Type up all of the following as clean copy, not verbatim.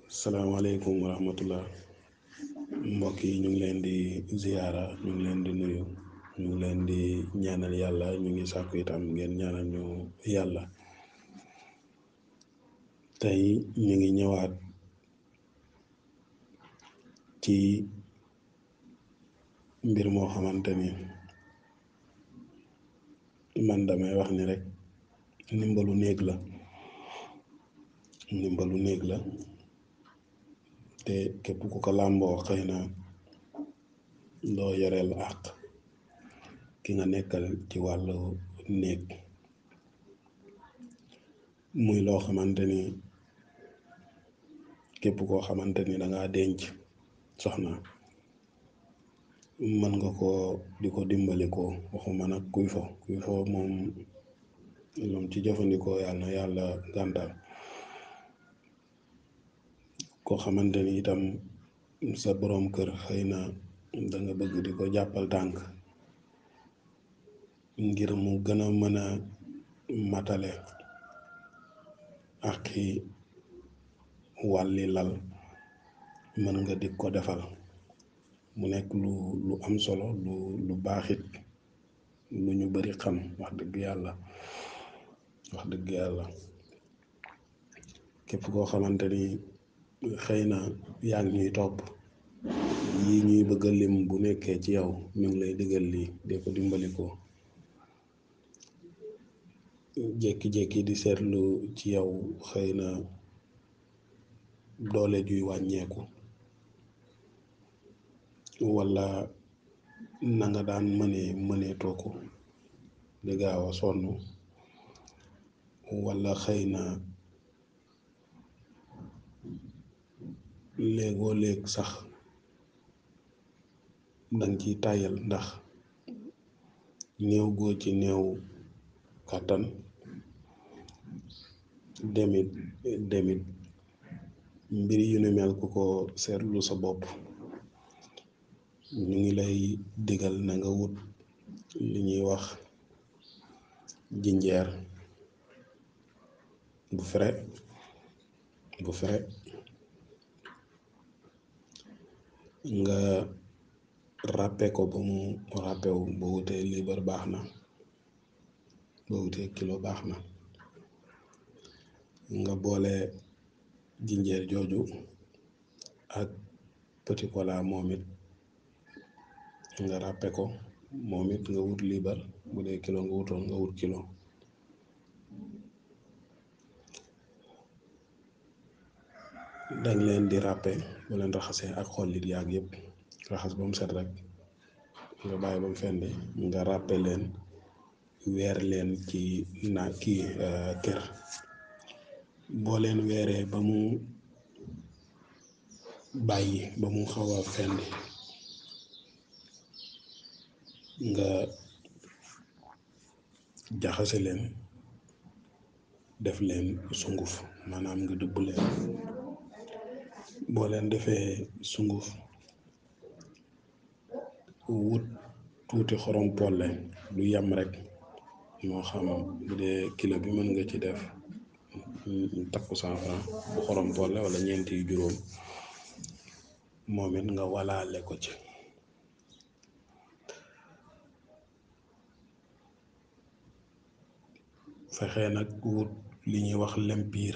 salaamaaleykum wa rahmatullah. Mbokk yi ñu ngi leen di ziyaara, ñu ngi leen di nuyu, ñu ngi leen di ñaanal yàlla, ñu ngi sàkku itam ngeen ñaanal ñu yàlla. tey ñu ngi ñëwaat ci mbir moo xamante ni man damay wax ni rek ndimbalu néeg la, ndimbalu néeg la te képp ku ko làmboo xëy na doo yoreel àq ki nga nekkal ci wàllu néeg. muy loo xamante ni képp koo xamante ni dangaa denc soxna mën nga ko di ko dimbali ko, waxuma nag kuy fo moom loom ci jëfandikoo yàlla na yàlla gàntal. koo xamante ni itam sa boroom kër xëy na danga bëgg di ko jàppal tànk ngir mu gën a mën a matale àqi wàlli lal, mën nga di ko defal mu nekk lu am solo, lu baaxit, lu ñu bari xam. wax dëgg yàlla képp koo xamante ni xëy na yaa ngi ñuy topp, yi ñuy bëgg a lim bu nekkee ci yow mi ngi lay digal lii de ko dimbali ko. jékki-jékki di seetlu ci yow xëy na doole juy wàññeeku, walla na nga daan mëneetoo ko di gaaw a sonn, walla xëy na léegoo léeg sax danga ciy tàyyal ndax néew goo ci néew kàttan, demit mbir yu ne mel ku ko seetlu sa bopp, ñu ngi lay digal na nga wut li ñuy wax jinjeer bu frais nga ràppe ko ba mu ràppewu. boo wutee liibar baax na, boo wutee kilo baax na. nga boole jinjeer jooju ak petit cola moom it nga ràppe ko, moom it nga wut liibar. bu dee kilo nga wutoon nga wut kilo. dañ leen di ràppe bu leen raxasee ak xollit yaag yépp, raxas ba mu set rek nga bàyyi ba mu fendi nga ràppe leen, weer leen ci kër. boo leen weeree ba mu bàyyi ba mu xaw a fendi, nga jaxase leen, def leen sunguf, maanaam nga dëbb leen. boo leen defee sunguf, wut tuuti xorom polle lu yam rek, moo xam bu dee kilo bi mën nga ci def takku 100 francs bu xorom polle, wala ñeenti juróom, moom it nga walaale ko ci. fexee nag wut li ñuy wax lem piir,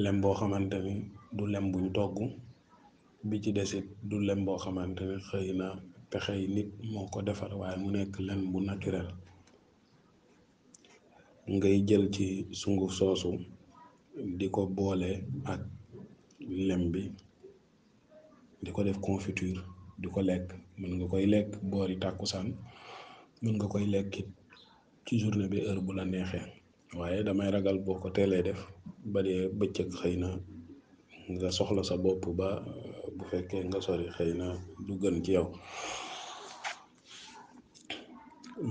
lem boo xamante ni du lem buñ togg, bi ci desit du lem boo xamante ni xëy na pexey nit moo ko defar, waaye mu nekk lem bu naturel. ngay jël ci sunguf soosu di ko boole ak lem bi, di ko def confiture, di ko lekk. mën nga koy lekk boori tàkkusaan, mën nga koy lekkit ci journée bi heure bu la neexee, waaye damay ragal boo ko teelee def ba dee bëccëg xëy na nga soxla sa bopp ba bu fekkee nga sori xëy na du gën ci yow.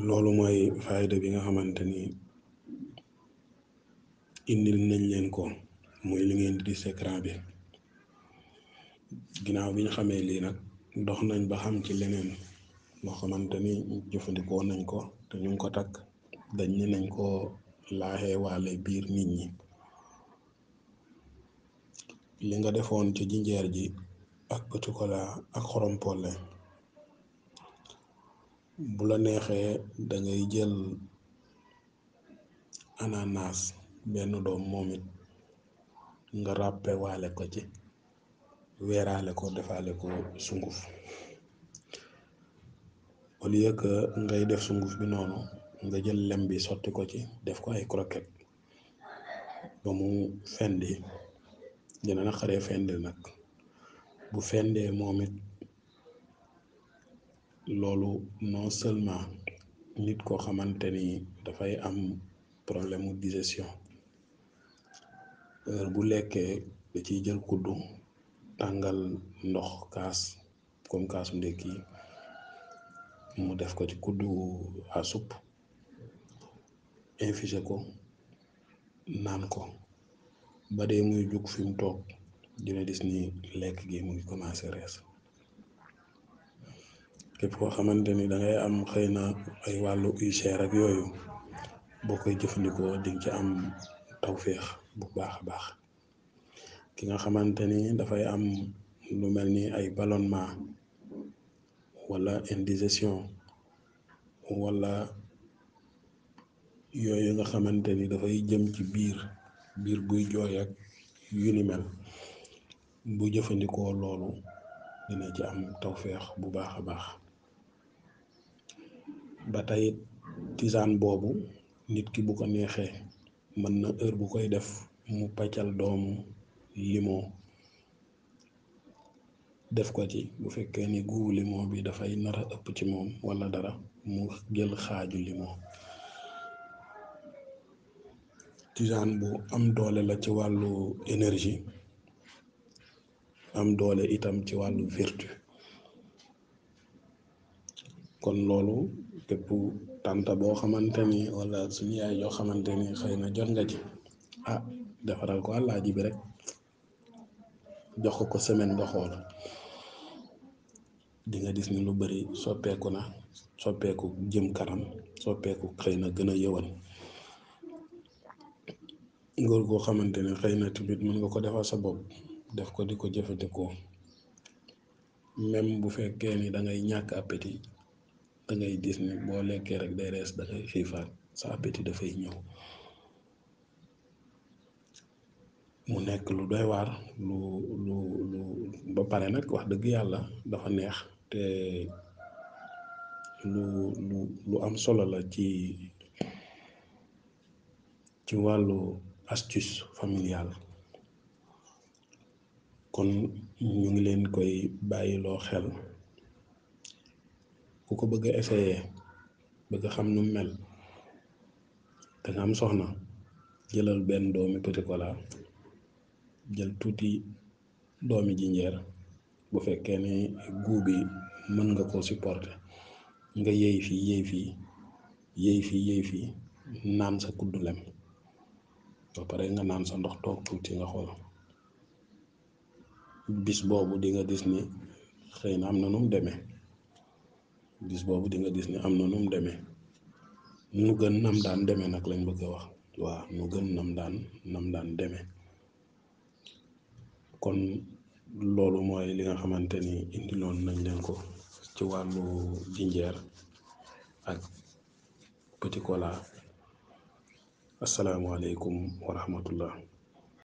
loolu mooy fayda bi nga xamante ni indil nañ leen ko, muy li ngeen di gis écran bi. ginnaaw bi ñu xamee lii nag, dox nañ ba xam ci leneen loo xamante ni jëfandikoo nañ ko te ñu ngi ko takk, dañ ne nañ ko laaxee waale biir nit ñi. li nga defoon ci jinjeer ji ak petit cola ak xorom polle, bu la neexee dangay jël ananas benn doom moom it nga ràppe waale ko ci, weeraale ko defaale ko sunguf. au lieu que ngay def sunguf bi noonu, nga jël lem bi sotti ko ci def ko ay croquette ba mu fendi. dina naqaree fendi nag, bu fendee moom it loolu non seulement nit koo xamante ni dafay am problème mu digestion, heure bu lekkee da ciy jël kuddu tàngal ndox kaas comme kaasu ndékki mu def ko ci kuddu à soupe, infusé ko naan ko ba dee muy jug fi mu toog dina gis ni lekk gi mu ngi commencé rees. képp koo xamante ni dangay am xëy na ay wàllu ulcère ak yooyu, boo koy jëfandikoo di nga ci am tawféex bu baax a baax. ki nga xamante ni dafay am lu mel ni ay ballonnement wala indigestion wala yooyu nga xamante ni dafay jëm ci biir buy jooy ak yu ni mel, bu jëfandikoo loolu dina ci am tawféex bu baax a baax. ba tey tisane boobu nit ki bu ko neexee mën na heure bu koy def mu paccal doomu limon def ko ci, bu fekkee ni guubu limon bi dafay nar a ëpp ci moom wala dara, mu jël xaaju limon. tisane bu am doole la ci wàllu énergie, am doole itam ci wàllu vertu. kon loolu képp tànta boo xamante ni wala suñu yaay yoo xamante ni xëy na jot nga ci, defaral ko àllaaji bi rek jox ko semaine nga xool, di nga gis ni lu bari soppeeku na, soppeeku jëm kanam, soppeeku xëy na gën a yëwan. ngóor goo xamante ni xëy na tamit mën nga ko defal sa bopp def ko di ko jëfandikoo, même bu fekkee ni dangay ñàkk appétit, dangay gis ni boo lekkee rek day rees, dangay xiifaat, sa appétit dafay ñëw. mu nekk lu doy waar, lu ba pare nag wax dëgg yàlla dafa neex te lu am solo la ci wàllu astuce familiale. kon ñu ngi leen koy bàyyiloo xel, ku ko bëgg a essayer bëgg xam nu mel te nga am soxna, jëlal benn doomi petit cola, jël tuuti doomi jinjeer, bu fekkee ni goût bi mën nga ko supporter, nga yëy fii yëy fii naan sa kuddu lem, ba pare nga naan sa ndox toog tuuti nga xool. bis boobu di nga gis ni xëy na am na nu mu demee, bis boobu di nga gis ni am na nu mu demee, nu gën nam daan demee nag lañ bëgg a wax. waaw nu gën nam daan demee. kon loolu mooy li nga xamante ni indiloon nañ leen ko ci wàllu jinjeer ak petit cola. asalaamaaleykum wa rahmatullah.